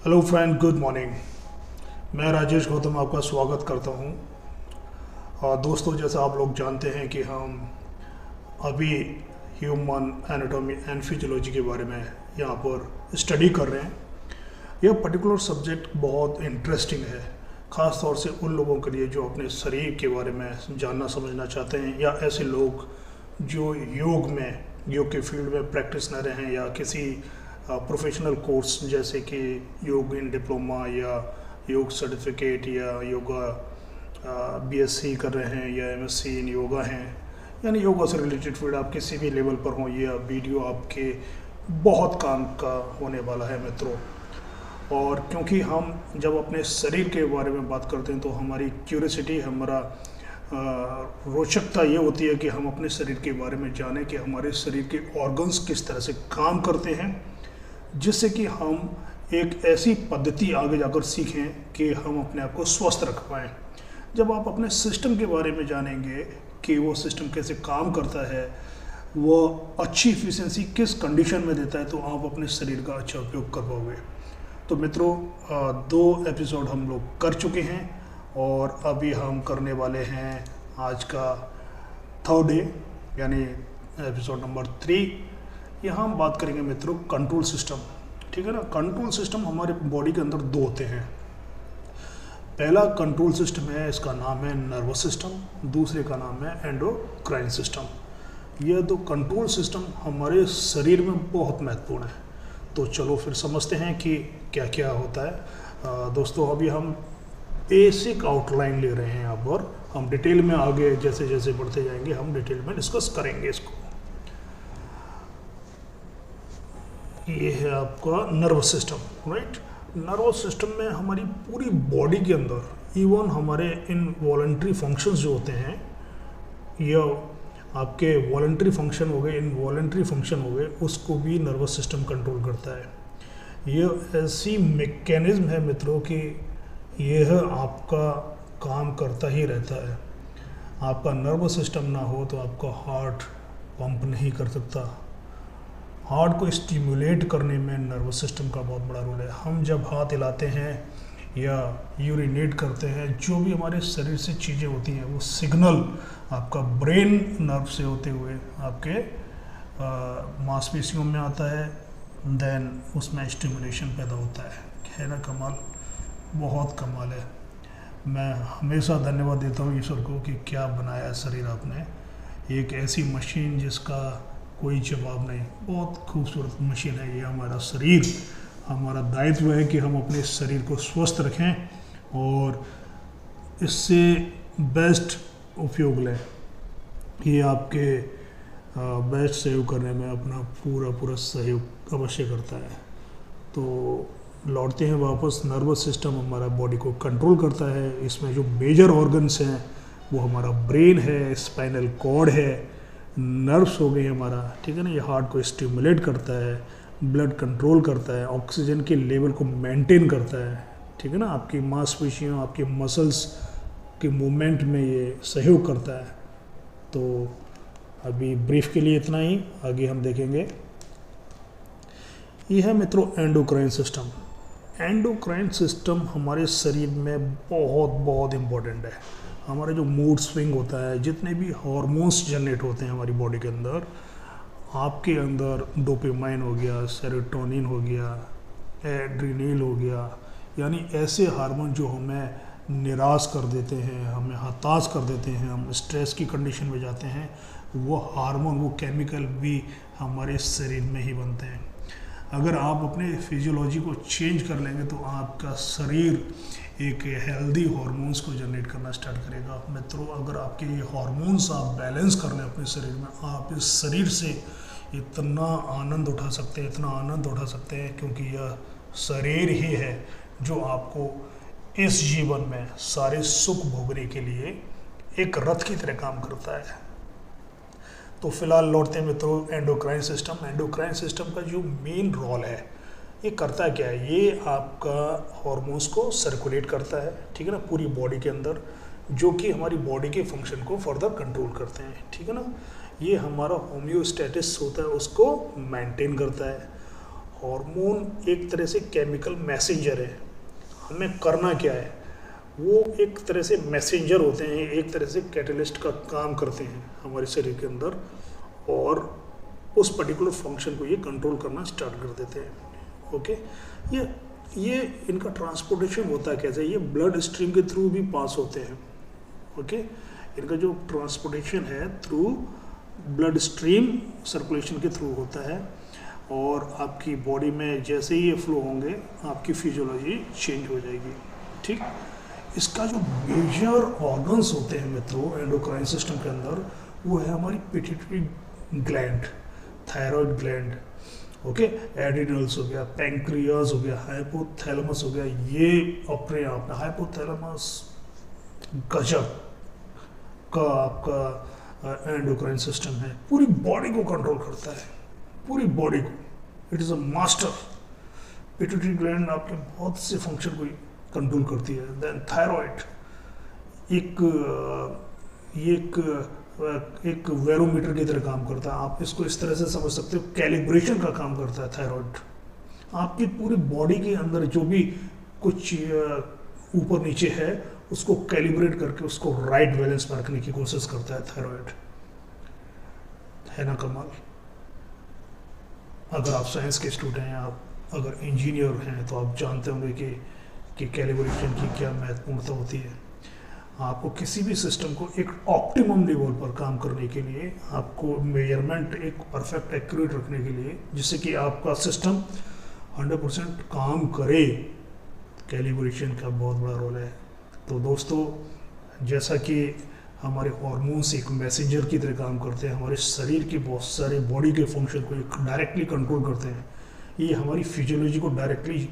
Hello friend, good morning. मैं राजेश गौतम आपका स्वागत करता हूं। और दोस्तों, जैसा आप लोग जानते हैं कि हम अभी ह्यूमन एनाटॉमी एंड फिजियोलॉजी के बारे में यहाँ पर स्टडी कर रहे हैं। यह पर्टिकुलर सब्जेक्ट बहुत इंटरेस्टिंग है, ख़ास तौर से उन लोगों के लिए जो अपने शरीर के बारे में जानना समझना चाहते हैं, या ऐसे लोग जो योग के फील्ड में प्रैक्टिशनर हैं या किसी प्रोफेशनल कोर्स जैसे कि योग इन डिप्लोमा या योग सर्टिफिकेट या योगा बीएससी कर रहे हैं या एमएससी इन योगा हैं, यानी योगा से रिलेटेड फील्ड आप किसी भी लेवल पर हों, यह वीडियो आपके बहुत काम का होने वाला है मित्रों। और क्योंकि हम जब अपने शरीर के बारे में बात करते हैं तो हमारी क्यूरियोसिटी, हमारा रोचकता ये होती है कि हम अपने शरीर के बारे में जानें कि हमारे शरीर के ऑर्गन्स किस तरह से काम करते हैं, जिससे कि हम एक ऐसी पद्धति आगे जाकर सीखें कि हम अपने आप को स्वस्थ रख पाएँ। जब आप अपने सिस्टम के बारे में जानेंगे कि वो सिस्टम कैसे काम करता है, वो अच्छी इफिशिएंसी किस कंडीशन में देता है, तो आप अपने शरीर का अच्छा उपयोग कर पाओगे। तो मित्रों, 2 एपिसोड हम लोग कर चुके हैं और अभी हम करने वाले हैं आज का 3rd डे, यानी एपिसोड नंबर 3। यहाँ हम बात करेंगे मित्रों कंट्रोल सिस्टम, ठीक है ना। कंट्रोल सिस्टम हमारे बॉडी के अंदर 2 होते हैं। पहला कंट्रोल सिस्टम है, इसका नाम है नर्वस सिस्टम, दूसरे का नाम है एंडोक्राइन सिस्टम। यह 2 कंट्रोल सिस्टम हमारे शरीर में बहुत महत्वपूर्ण है। तो चलो फिर समझते हैं कि क्या क्या होता है। दोस्तों, अभी हम बेसिक आउटलाइन ले रहे हैं यहाँ पर, हम डिटेल में आगे जैसे जैसे बढ़ते जाएंगे हम डिटेल में डिस्कस करेंगे इसको। ये है आपका nervous system, right. Nervous system में हमारी पूरी बॉडी के अंदर इवन हमारे इनवॉलंटरी फंक्शंस जो होते हैं, या आपके वॉलंटरी फंक्शन हो गए, इनवॉलंटरी फंक्शन हो गए, उसको भी नर्वस सिस्टम कंट्रोल करता है। ये ऐसी मैकेनिज्म है मित्रों कि यह आपका काम करता ही रहता है। आपका नर्वस सिस्टम ना हो तो आपका हार्ट पंप नहीं कर सकता। हार्ट को स्टिमुलेट करने में नर्वस सिस्टम का बहुत बड़ा रोल है। हम जब हाथ हिलाते हैं या यूरिनेट करते हैं, जो भी हमारे शरीर से चीज़ें होती हैं, वो सिग्नल आपका ब्रेन नर्व से होते हुए आपके मांसपेशियों में आता है, देन उसमें स्टिमुलेशन पैदा होता है ना। कमाल, बहुत कमाल है। मैं हमेशा धन्यवाद देता हूँ ईश्वर को कि क्या बनाया शरीर आपने, एक ऐसी मशीन जिसका कोई जवाब नहीं। बहुत खूबसूरत मशीन है ये हमारा शरीर। हमारा दायित्व है कि हम अपने शरीर को स्वस्थ रखें और इससे बेस्ट उपयोग लें। ये आपके बेस्ट सहयोग करने में अपना पूरा सहयोग अवश्य करता है। तो लौटते हैं वापस। नर्वस सिस्टम हमारा बॉडी को कंट्रोल करता है। इसमें जो मेजर ऑर्गन्स हैं वो हमारा ब्रेन है, स्पाइनल कॉर्ड है, नर्व्स हो गए हमारा, ठीक है ना। ये हार्ट को स्टिमुलेट करता है, ब्लड कंट्रोल करता है, ऑक्सीजन के लेवल को मेंटेन करता है, ठीक है ना। आपकी मांसपेशियों, आपके मसल्स के मूवमेंट में ये सहयोग करता है। तो अभी ब्रीफ के लिए इतना ही, आगे हम देखेंगे। ये है मित्रों एंडोक्राइन सिस्टम। एंडोक्राइन सिस्टम हमारे शरीर में बहुत इम्पोर्टेंट है। हमारा जो मूड स्विंग होता है, जितने भी हार्मोन्स जनरेट होते हैं हमारी बॉडी के अंदर, आपके अंदर डोपामाइन हो गया, सेरोटोनिन हो गया, एड्रेनल हो गया, यानी ऐसे हार्मोन जो हमें निराश कर देते हैं, हमें हताश कर देते हैं, हम स्ट्रेस की कंडीशन में जाते हैं, वो हार्मोन, वो केमिकल भी हमारे शरीर में ही बनते हैं। अगर आप अपने फिजियोलॉजी को चेंज कर लेंगे तो आपका शरीर एक हेल्दी हार्मोन्स को जनरेट करना स्टार्ट करेगा। मित्रों, अगर आपके ये हार्मोन्स आप बैलेंस कर लें अपने शरीर में, आप इस शरीर से इतना आनंद उठा सकते हैं, इतना आनंद उठा सकते हैं, क्योंकि यह शरीर ही है जो आपको इस जीवन में सारे सुख भोगने के लिए एक रथ की तरह काम करता है। तो फिलहाल लौटते हैं मित्रों एंडोक्राइन सिस्टम। एंडोक्राइन सिस्टम का जो मेन रोल है, ये करता क्या है, ये आपका हार्मोन्स को सर्कुलेट करता है, ठीक है ना, पूरी बॉडी के अंदर, जो कि हमारी बॉडी के फंक्शन को फर्दर कंट्रोल करते हैं, ठीक है ना। ये हमारा होम्योस्टेटिस होता है, उसको मेंटेन करता है। हार्मोन एक तरह से केमिकल मैसेंजर है। हमें करना क्या है, वो एक तरह से मैसेंजर होते हैं, एक तरह से कैटलिस्ट का काम करते हैं हमारे शरीर के अंदर, और उस पर्टिकुलर फंक्शन को ये कंट्रोल करना स्टार्ट कर देते हैं। ओके, ये इनका ट्रांसपोर्टेशन होता है कैसे, ये ब्लड स्ट्रीम के थ्रू भी पास होते हैं। ओके, इनका जो ट्रांसपोर्टेशन है थ्रू ब्लड स्ट्रीम सर्कुलेशन के थ्रू होता है, और आपकी बॉडी में जैसे ही ये फ्लो होंगे आपकी फिजियोलॉजी चेंज हो जाएगी। ठीक, इसका जो मेजर ऑर्गन्स होते हैं मित्रों एंडोक्राइन सिस्टम के अंदर, वो है हमारी pituitary gland, thyroid gland, okay, adrenals हो गया, पैंक्रियाज हो गया, हाइपोथैलेमस हो गया। ये अपने आप में हाइपोथैलेमस गजब का आपका एंडोक्राइन सिस्टम है, पूरी बॉडी को कंट्रोल करता है, पूरी बॉडी को, it is a master. Pituitary gland आपके बहुत से फंक्शन को कंट्रोल करती है। देन थायराइड एक वेरोमीटर की तरह काम करता है, आप इसको इस तरह से समझ सकते हो, कैलिब्रेशन का काम करता है थायराइड। आपकी पूरी बॉडी के अंदर जो भी कुछ ऊपर नीचे है उसको कैलिब्रेट करके उसको राइट बैलेंस में रखने की कोशिश करता है थायराइड। है ना कमाल। अगर आप साइंस के स्टूडेंट हैं, आप अगर इंजीनियर हैं, तो आप जानते होंगे कि कैलिब्रेशन की क्या महत्वपूर्णता होती है। आपको किसी भी सिस्टम को एक ऑप्टिमम लेवल पर काम करने के लिए, आपको मेजरमेंट एक परफेक्ट एक्यूरेट रखने के लिए, जिससे कि आपका सिस्टम 100% काम करे, कैलिब्रेशन का बहुत बड़ा रोल है। तो दोस्तों, जैसा कि हमारे हार्मोन्स एक मैसेंजर की तरह काम करते हैं, हमारे शरीर के बहुत सारे बॉडी के फंक्शन को डायरेक्टली कंट्रोल करते हैं, ये हमारी फिजियोलॉजी को डायरेक्टली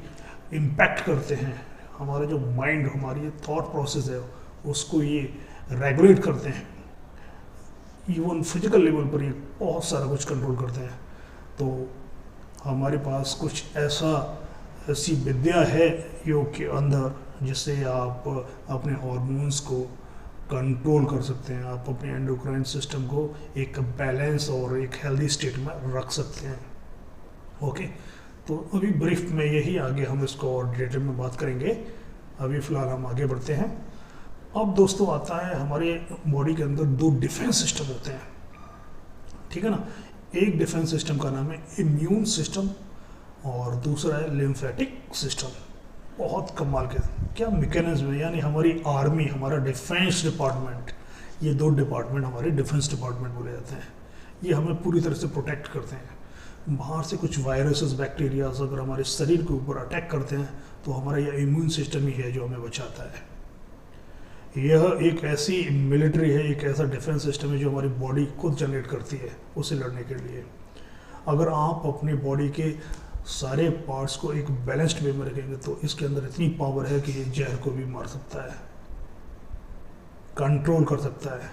इम्पैक्ट करते हैं। हमारा जो माइंड, हमारी थॉट प्रोसेस है, उसको ये रेगुलेट करते हैं। इवन फिजिकल लेवल पर ये बहुत सारा कुछ कंट्रोल करते हैं। तो हमारे पास कुछ ऐसी विद्या है योग के अंदर, जिससे आप अपने हार्मोन्स को कंट्रोल कर सकते हैं, आप अपने एंडोक्राइन सिस्टम को एक बैलेंस और एक हेल्दी स्टेट में रख सकते हैं। ओके, तो अभी ब्रीफ में यही, आगे हम इसको और डिटेल में बात करेंगे। अभी फ़िलहाल हम आगे बढ़ते हैं। अब दोस्तों आता है, हमारे बॉडी के अंदर दो डिफेंस सिस्टम होते हैं, ठीक है ना। एक डिफेंस सिस्टम का नाम है इम्यून सिस्टम और दूसरा है लिम्फेटिक सिस्टम। बहुत कमाल के क्या मैकेनिज्म है, यानी हमारी आर्मी, हमारा डिफेंस डिपार्टमेंट, ये दो डिपार्टमेंट हमारे डिफेंस डिपार्टमेंट बोले जाते हैं। ये हमें पूरी तरह से प्रोटेक्ट करते हैं। बाहर से कुछ वायरसेस, बैक्टीरियाज अगर हमारे शरीर के ऊपर अटैक करते हैं, तो हमारा यह इम्यून सिस्टम ही है जो हमें बचाता है। यह एक ऐसी मिलिट्री है, एक ऐसा डिफेंस सिस्टम है जो हमारी बॉडी खुद जनरेट करती है उसे लड़ने के लिए। अगर आप अपनी बॉडी के सारे पार्ट्स को एक बैलेंस्ड वे में रखेंगे, तो इसके अंदर इतनी पावर है कि ये जहर को भी मार सकता है, कंट्रोल कर सकता है।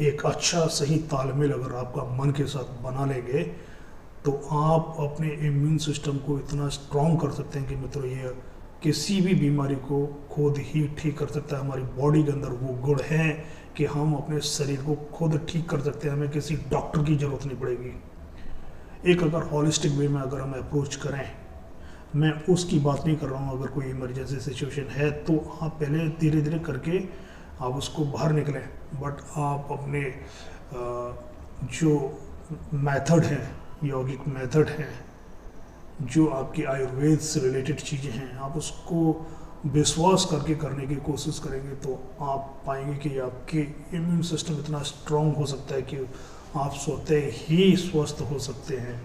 एक अच्छा सही तालमेल अगर आपका मन के साथ बना लेंगे, तो आप अपने इम्यून सिस्टम को इतना स्ट्रॉन्ग कर सकते हैं कि मित्रों, ये किसी भी बीमारी को खुद ही ठीक कर सकता है। हमारी बॉडी के अंदर वो गुण हैं कि हम अपने शरीर को खुद ठीक कर सकते हैं, हमें किसी डॉक्टर की ज़रूरत नहीं पड़ेगी। एक अगर हॉलिस्टिक वे में अगर हम अप्रोच करें, मैं उसकी बात नहीं कर रहा हूँ, अगर कोई इमरजेंसी सिचुएशन है तो आप पहले धीरे धीरे करके आप उसको बाहर निकलें, बट आप अपने जो मेथड हैं, यौगिक मेथड हैं, जो आपकी आयुर्वेद से रिलेटेड चीज़ें हैं, आप उसको विश्वास करके करने की कोशिश करेंगे, तो आप पाएंगे कि आपके इम्यून सिस्टम इतना स्ट्रॉन्ग हो सकता है कि आप स्वतः ही स्वस्थ हो सकते हैं।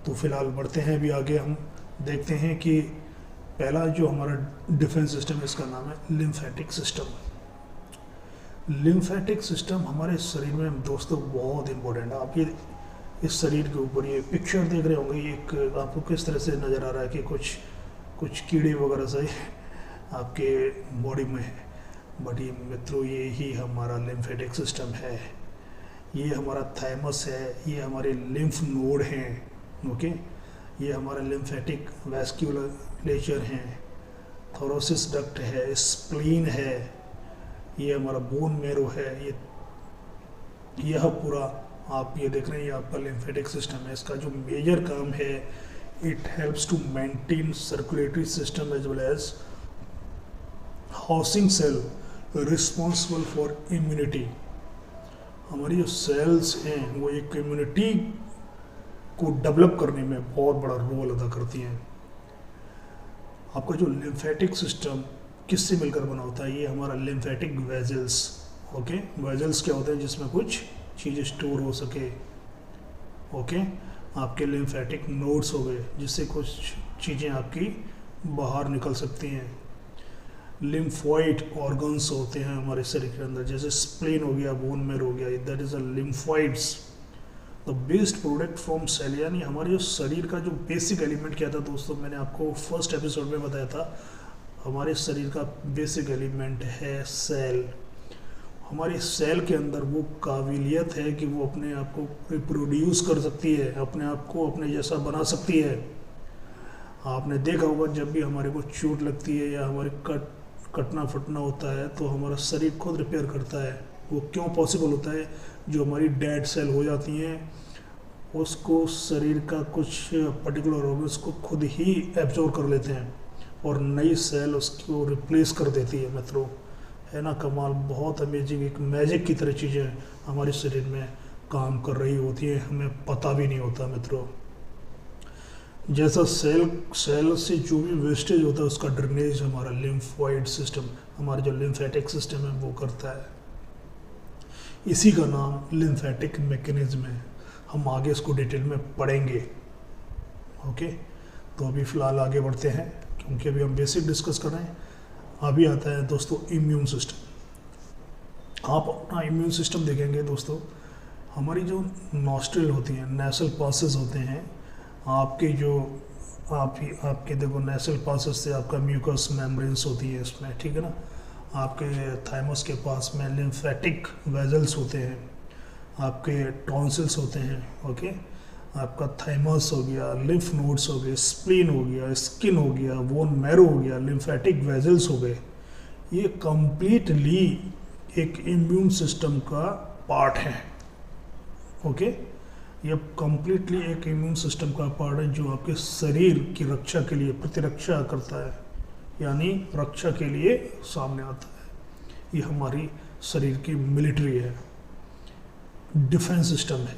तो फिलहाल बढ़ते हैं अभी आगे, हम देखते हैं कि पहला जो हमारा डिफेंस सिस्टम है, इसका नाम है लिम्फेटिक सिस्टम। लिम्फेटिक सिस्टम हमारे शरीर में दोस्तों बहुत इंपॉर्टेंट है। आप ये इस शरीर के ऊपर ये पिक्चर देख रहे होंगे, एक आपको किस तरह से नज़र आ रहा है कि कुछ कीड़े वगैरह से आपके बॉडी में है, बट ये मित्रों ये ही हमारा लिम्फेटिक सिस्टम है। ये हमारा थाइमस है, ये हमारे लिम्फ नोड हैं, ओके, ये हमारा लिम्फेटिक वैस्कुलेचर हैं, थोरोसिस डक्ट है, स्प्लीन है, ये हमारा बोन मेरो है, यह पूरा आप ये देख रहे हैं, ये आपका लिम्फेटिक सिस्टम है। इसका जो मेजर काम है, it helps to maintain circulatory system as well as housing cell responsible for immunity. हमारी जो सेल्स हैं वो एक इम्यूनिटी को डेवलप करने में बहुत बड़ा रोल अदा करती हैं। आपका जो लिम्फेटिक सिस्टम किससे मिलकर बना होता है? ये हमारा लिम्फेटिक वेजल्स। ओके, वेजल्स क्या होते हैं? जिसमें कुछ चीज़ें स्टोर हो सके। ओके, आपके लिम्फेटिक नोड्स हो गए जिससे कुछ चीज़ें आपकी बाहर निकल सकती हैं। लिम्फॉइड ऑर्गन्स होते हैं हमारे शरीर के अंदर, जैसे स्प्लीन हो गया, बोन मैरो हो गया, that is a lymphoids. The best product from cell, यानी हमारे जो शरीर का जो बेसिक एलिमेंट क्या था दोस्तों, मैंने आपको फर्स्ट एपिसोड में बताया था, हमारे शरीर का बेसिक एलिमेंट है सेल। हमारी सेल के अंदर वो काबिलियत है कि वो अपने आप को रिप्रोड्यूस कर सकती है, अपने आप को अपने जैसा बना सकती है। आपने देखा होगा जब भी हमारे को चोट लगती है या हमारे कटना फटना होता है तो हमारा शरीर खुद रिपेयर करता है। वो क्यों पॉसिबल होता है? जो हमारी डेड सेल हो जाती हैं उसको शरीर का कुछ पर्टिकुलर ऑर्गन्स को खुद ही एब्जॉर्ब कर लेते हैं और नई सेल उसको रिप्लेस कर देती है। मित्रों, है ना कमाल? बहुत अमेजिंग, एक मैजिक की तरह चीज़ें हमारे शरीर में काम कर रही होती है, हमें पता भी नहीं होता। मित्रों, जैसा सेल से जो भी वेस्टेज होता है उसका ड्रेनेज हमारा लिम्फॉइड सिस्टम, हमारा जो लिम्फेटिक सिस्टम है वो करता है। इसी का नाम लिम्फेटिक मैकेनिज्म है। हम आगे इसको डिटेल में पढ़ेंगे। ओके, तो अभी फ़िलहाल आगे बढ़ते हैं क्योंकि अभी हम बेसिक डिस्कस कर रहे हैं। अभी आता है दोस्तों इम्यून सिस्टम। आप अपना इम्यून सिस्टम देखेंगे दोस्तों, हमारी जो नॉस्ट्रिल होती हैं, नेसल पासेस होते हैं, आपके जो आपके देखो नेसल पासेस से आपका म्यूकस मेम्ब्रेन्स होती है इसमें, ठीक है ना। आपके थाइमस के पास में लिम्फेटिक वेजल्स होते हैं, आपके टॉन्सिल्स होते हैं। ओके, आपका थाइमस हो गया, लिम्फ नोड्स हो गए, स्प्लीन हो गया, स्किन हो गया, बोन मैरो हो गया, लिम्फेटिक वेजल्स हो गए। ये कंप्लीटली एक इम्यून सिस्टम का पार्ट है। ओके, ये कंप्लीटली एक इम्यून सिस्टम का पार्ट है जो आपके शरीर की रक्षा के लिए प्रतिरक्षा करता है, यानी रक्षा के लिए सामने आता है। ये हमारी शरीर की मिलिट्री है, डिफेंस सिस्टम है।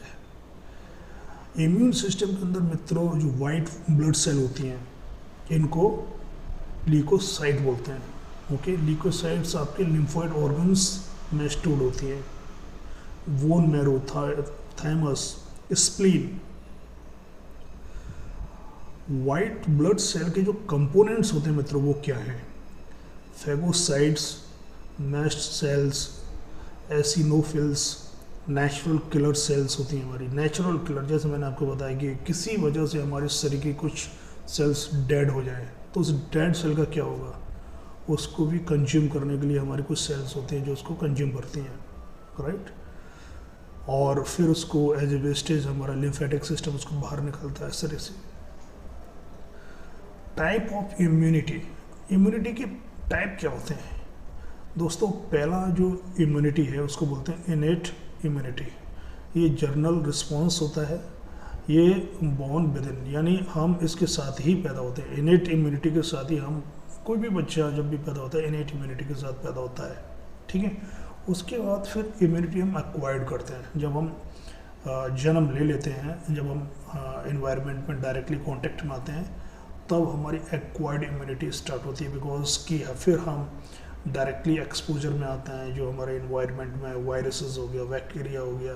इम्यून सिस्टम के अंदर मित्रों जो वाइट ब्लड सेल होती हैं इनको ल्यूकोसाइट बोलते हैं। ओके, ल्यूकोसाइट्स आपके लिम्फोइड ऑर्गन्स में स्टोर्ड होती हैं। Bone marrow, thymus, spleen. White blood cell के जो कंपोनेंट्स होते हैं मित्रों वो क्या हैं? Phagocytes, mast cells, eosinophils, natural killer cells होती हैं हमारी। नेचुरल किलर, जैसे मैंने आपको बताया कि किसी वजह से हमारे शरीर की कुछ सेल्स डेड हो जाए तो उस डेड सेल का क्या होगा? उसको भी कंज्यूम करने के लिए हमारी कुछ सेल्स होती हैं जो उसको कंज्यूम करती हैं, राइट। और फिर उसको एज ए वेस्टेज हमारा लिम्फेटिक सिस्टम उसको बाहर निकलता है शरीर से। टाइप ऑफ इम्यूनिटी, इम्यूनिटी के टाइप क्या होते हैं दोस्तों? पहला जो इम्यूनिटी है उसको बोलते हैं इनेट इम्यूनिटी। ये जर्नल रिस्पॉन्स होता है, ये बॉर्न विदिन, यानी हम इसके साथ ही पैदा होते हैं। इनेट इम्यूनिटी के साथ ही हम, कोई भी बच्चा जब भी पैदा होता है इनेट इम्यूनिटी के साथ पैदा होता है, ठीक है। उसके बाद फिर इम्यूनिटी हम एक्वायर्ड करते हैं जब हम जन्म ले लेते हैं, जब हम इन्वायरमेंट में डायरेक्टली कांटेक्ट में आते हैं तब हमारी एक्वायर्ड इम्यूनिटी स्टार्ट होती है। बिकॉज कि फिर हम डायरेक्टली एक्सपोजर में आते हैं, जो हमारे इन्वायरमेंट में वायरसेस हो गया, बैक्टीरिया हो गया,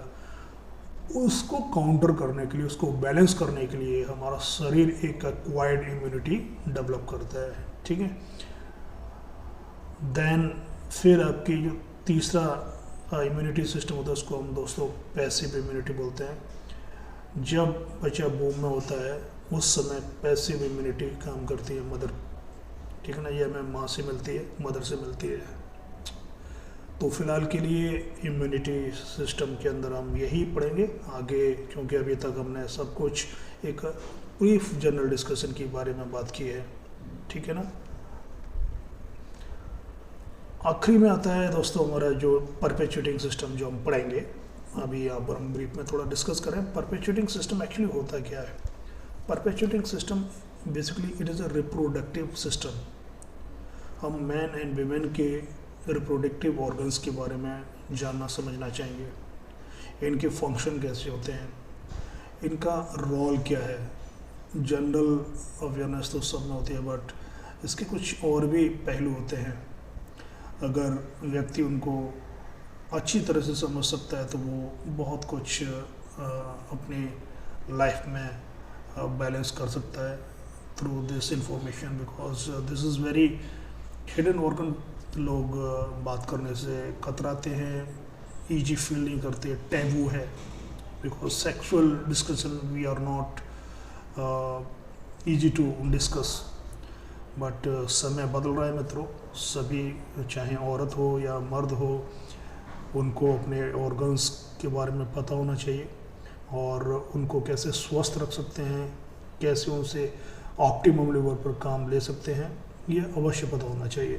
उसको काउंटर करने के लिए, उसको बैलेंस करने के लिए हमारा शरीर एक एक्वायर्ड इम्यूनिटी डेवलप करता है, ठीक है। देन फिर आपकी जो तीसरा इम्यूनिटी सिस्टम होता है उसको हम दोस्तों पैसिव इम्यूनिटी बोलते हैं। जब बच्चा बूम में होता है उस समय पैसिव इम्यूनिटी काम करती है मदर, ठीक है ना। ये हमें माँ से मिलती है, मदर से मिलती है। तो फिलहाल के लिए इम्यूनिटी सिस्टम के अंदर हम यही पढ़ेंगे आगे, क्योंकि अभी तक हमने सब कुछ एक ब्रीफ जनरल डिस्कशन के बारे में बात की है, ठीक है ना। आखिरी में आता है दोस्तों हमारा जो परपेचुएटिंग सिस्टम जो हम पढ़ेंगे, अभी यहाँ पर हम ब्रीफ में थोड़ा डिस्कस करें। परपेचुएटिंग सिस्टम एक्चुअली होता क्या है? Perpetuating system basically it is a reproductive system. हम मैन एंड वीमेन के रिप्रोडक्टिव ऑर्गन्स के बारे में जानना समझना चाहेंगे। इनके फंक्शन कैसे होते हैं, इनका रोल क्या है। जनरल अवेयरनेस तो सब में होती है, बट इसके कुछ और भी पहलू होते हैं। अगर व्यक्ति उनको अच्छी तरह से समझ सकता है तो वो बहुत कुछ अपनी लाइफ में बैलेंस कर सकता है through this information, because this is very hidden organ. लोग बात करने से कतराते हैं, ईजी फील नहीं करते, टैबू है, because sexual discussion we are not easy to discuss. But समय बदल रहा है मित्रों, सभी चाहे औरत हो या मर्द हो उनको अपने ऑर्गन्स के बारे में पता होना चाहिए और उनको कैसे स्वस्थ रख सकते हैं, कैसे उनसे ऑप्टिमम लेवल पर काम ले सकते हैं, ये अवश्य पता होना चाहिए।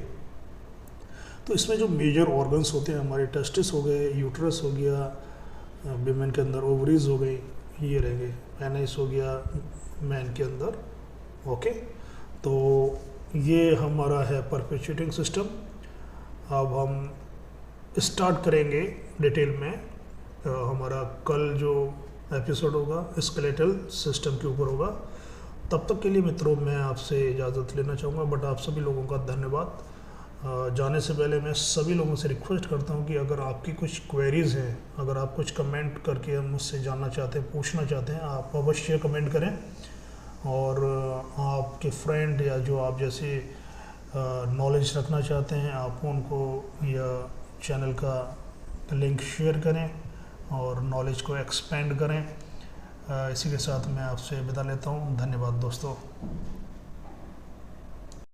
तो इसमें जो मेजर ऑर्गन्स होते हैं हमारे टेस्टिस हो गए, यूट्रस हो गया, विमेन के अंदर ओवरीज हो गई, ये रहेंगे, पेनिस हो गया मैन के अंदर। ओके, तो ये हमारा है परपेचुएटिंग सिस्टम। अब हम स्टार्ट करेंगे डिटेल में। हमारा कल जो एपिसोड होगा स्केलेटल सिस्टम के ऊपर होगा। तब तक के लिए मित्रों मैं आपसे इजाज़त लेना चाहूँगा, बट आप सभी लोगों का धन्यवाद। जाने से पहले मैं सभी लोगों से रिक्वेस्ट करता हूँ कि अगर आपकी कुछ क्वेरीज़ हैं, अगर आप कुछ कमेंट करके मुझसे जानना चाहते हैं, पूछना चाहते हैं, आप अवश्य कमेंट करें। और आपके फ्रेंड या जो आप जैसे नॉलेज रखना चाहते हैं आप उनको या चैनल का लिंक शेयर करें और नॉलेज को एक्सपेंड करें। इसी के साथ मैं आपसे विदा लेता हूँ। धन्यवाद दोस्तों।